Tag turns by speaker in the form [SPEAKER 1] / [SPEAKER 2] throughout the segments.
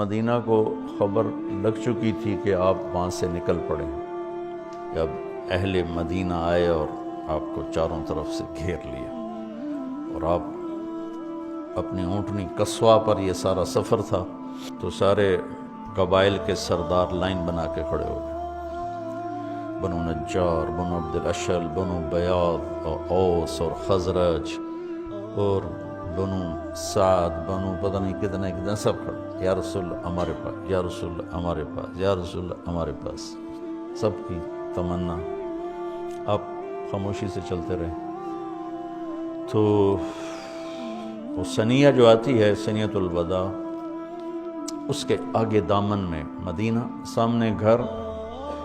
[SPEAKER 1] مدینہ کو خبر لگ چکی تھی کہ آپ وہاں سے نکل پڑے، جب اہل مدینہ آئے اور آپ کو چاروں طرف سے گھیر لیا، اور آپ اپنی اونٹنی قصوہ پر، یہ سارا سفر تھا تو سارے قبائل کے سردار لائن بنا کے کھڑے ہو گئے، بنو نجار، بنو عبد الاشل، بنو بیاض اور اوس اور خزرج اور بنو سعد، بنو پتہ نہیں کتنے سب کھڑے، یا رسول اللہ ہمارے پاس، یا رسول اللہ ہمارے پاس، یا رسول اللہ ہمارے پاس، سب کی تمنا۔ آپ خاموشی سے چلتے رہے۔ تو وہ ثنیہ جو آتی ہے، ثنیۃ الوداع، اس کے آگے دامن میں مدینہ، سامنے گھر،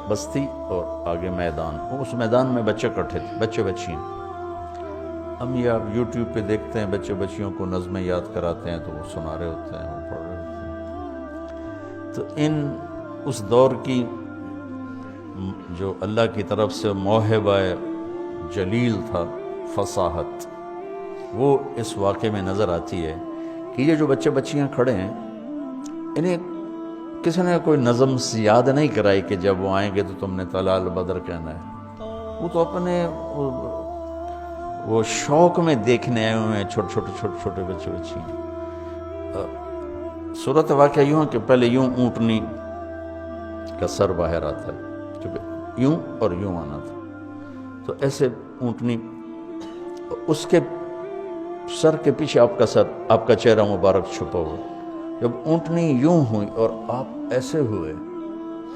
[SPEAKER 1] بستی اور آگے میدان۔ اس میدان میں بچے اکٹھے تھے، بچے بچیاں۔ ہم یہ آپ یوٹیوب پہ دیکھتے ہیں، بچے بچیوں کو نظمیں یاد کراتے ہیں تو وہ سنا رہے ہوتے ہیں، وہ پڑھ رہے ہوتے ہیں۔ تو اس دور کی جو اللہ کی طرف سے موہبہ جلیل تھا، فصاحت، وہ اس واقعے میں نظر آتی ہے کہ یہ جو بچے بچیاں کھڑے ہیں، انہیں کسی نے کوئی نظم یاد نہیں کرائی کہ جب وہ آئیں گے تو تم نے طلال بدر کہنا ہے۔ وہ تو اپنے وہ شوق میں دیکھنے آئے ہوئے ہیں، چھوٹے بچے بچیاں۔ صورت واقعہ یوں ہے کہ پہلے یوں اونٹنی کا سر باہر آتا ہے، کیونکہ یوں اور یوں آنا تھا، تو ایسے اونٹنی، اس کے سر کے پیچھے آپ کا سر، آپ کا چہرہ مبارک چھپا ہوا۔ جب اونٹنی یوں ہوئی اور آپ ایسے ہوئے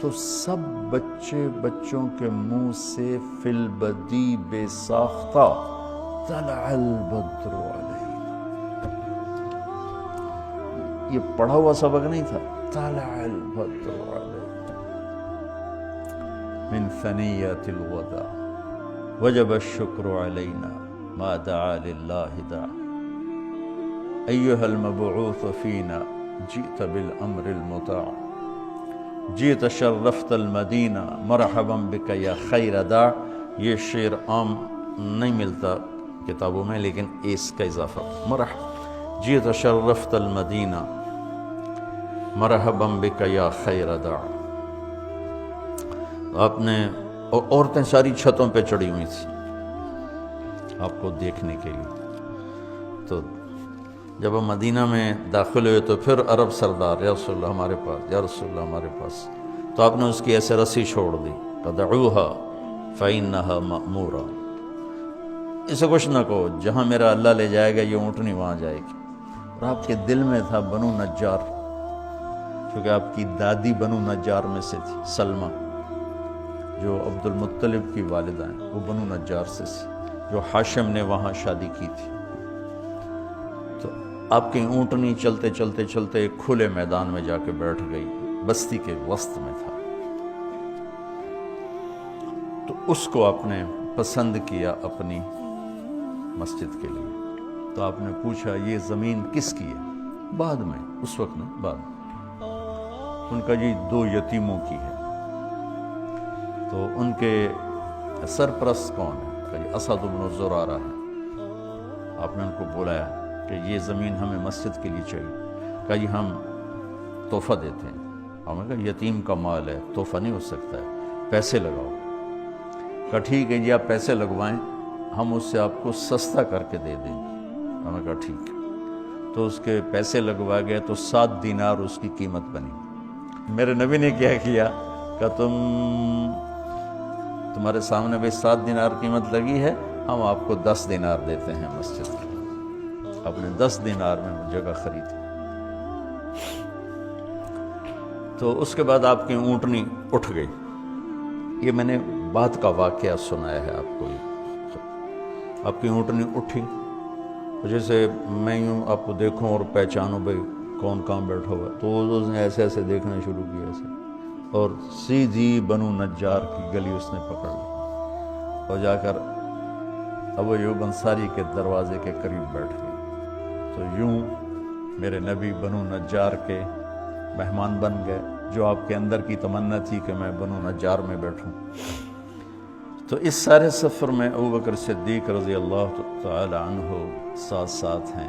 [SPEAKER 1] تو سب بچوں کے منہ سے فی البدی بے ساختہ طلع البدر علینا، یہ پڑھا ہوا سبق نہیں تھا، طلع البدر علینا من ثنیۃ الوداع وجب الشکر علینا ما دعا للہ دعا ایہا المبعوث فینا جئت بالامر المطاع جئت شرفت المدینہ مرحبا بک یا خیر داع۔ یہ شعر عام نہیں ملتا کتابوں میں، لیکن اس کا اضافہ، مرحبا جئت شرفت المدینہ مرحبا بک یا خیر داع۔ آپ نے، اور عورتیں ساری چھتوں پہ چڑھی ہوئی تھیں آپ کو دیکھنے کے لیے۔ تو جب ہم مدینہ میں داخل ہوئے تو پھر عرب سردار، یا رسول اللہ ہمارے پاس، یا رسول اللہ ہمارے پاس، تو آپ نے اس کی ایسے رسی چھوڑ دی، فدعوها فإنها مأمورہ، اسے کچھ نہ کہو، جہاں میرا اللہ لے جائے گا یہ اونٹنی وہاں جائے گی۔ اور آپ کے دل میں تھا بنو نجار، کیونکہ آپ کی دادی بنو نجار میں سے تھی، سلمہ جو عبد المطلب کی والدہ ہیں، وہ بنو نجار سے تھی، جو ہاشم نے وہاں شادی کی تھی۔ تو آپ کی اونٹنی چلتے چلتے چلتے ایک کھلے میدان میں جا کے بیٹھ گئی، بستی کے وسط میں تھا۔ تو اس کو آپ نے پسند کیا اپنی مسجد کے لیے، تو آپ نے پوچھا یہ زمین کس کی ہے؟ بعد میں، اس وقت نہیں، بعد میں ان کا جی 2 یتیموں کی ہے۔ تو ان کے سرپرست کون ہے؟ کہ اسد بن زرارہ ہے۔ آپ نے ان کو بولایا کہ یہ زمین ہمیں مسجد کے لیے چاہیے۔ کہ ہم تحفہ دیتے ہیں۔ ہم نے کہا یتیم کا مال ہے، تحفہ نہیں ہو سکتا ہے، پیسے لگاؤ۔ کہا ٹھیک ہے جی، آپ پیسے لگوائیں، ہم اس سے آپ کو سستا کر کے دے دیں گے۔ ہم نے کہا ٹھیک ہے۔ تو اس کے پیسے لگوا گئے تو 7 دینار اس کی قیمت بنی۔ میرے نبی نے کیا کیا کہ تمہارے سامنے بھی 7 دینار قیمت لگی ہے، ہم آپ کو 10 دینار دیتے ہیں مسجد کے۔ آپ نے 10 دینار میں وہ جگہ خریدی۔ تو اس کے بعد آپ کی اونٹنی اٹھ گئی۔ یہ میں نے بات کا واقعہ سنایا ہے آپ کو۔ آپ کی اونٹنی اٹھی، جیسے میں یوں آپ کو دیکھوں اور پہچانوں بھائی کون کہاں بیٹھا ہوا، تو اس نے ایسے ایسے دیکھنا شروع کیا ایسے، اور سیدھی بنو نجار کی گلی اس نے پکڑ لی اور جا کر ابو ایوب انصاری کے دروازے کے قریب بیٹھ گئی۔ تو یوں میرے نبی بنو نجار کے مہمان بن گئے، جو آپ کے اندر کی تمنا تھی کہ میں بنو نجار میں بیٹھوں۔ تو اس سارے سفر میں ابوبکر صدیق رضی اللہ تعالی عنہ ساتھ ہیں۔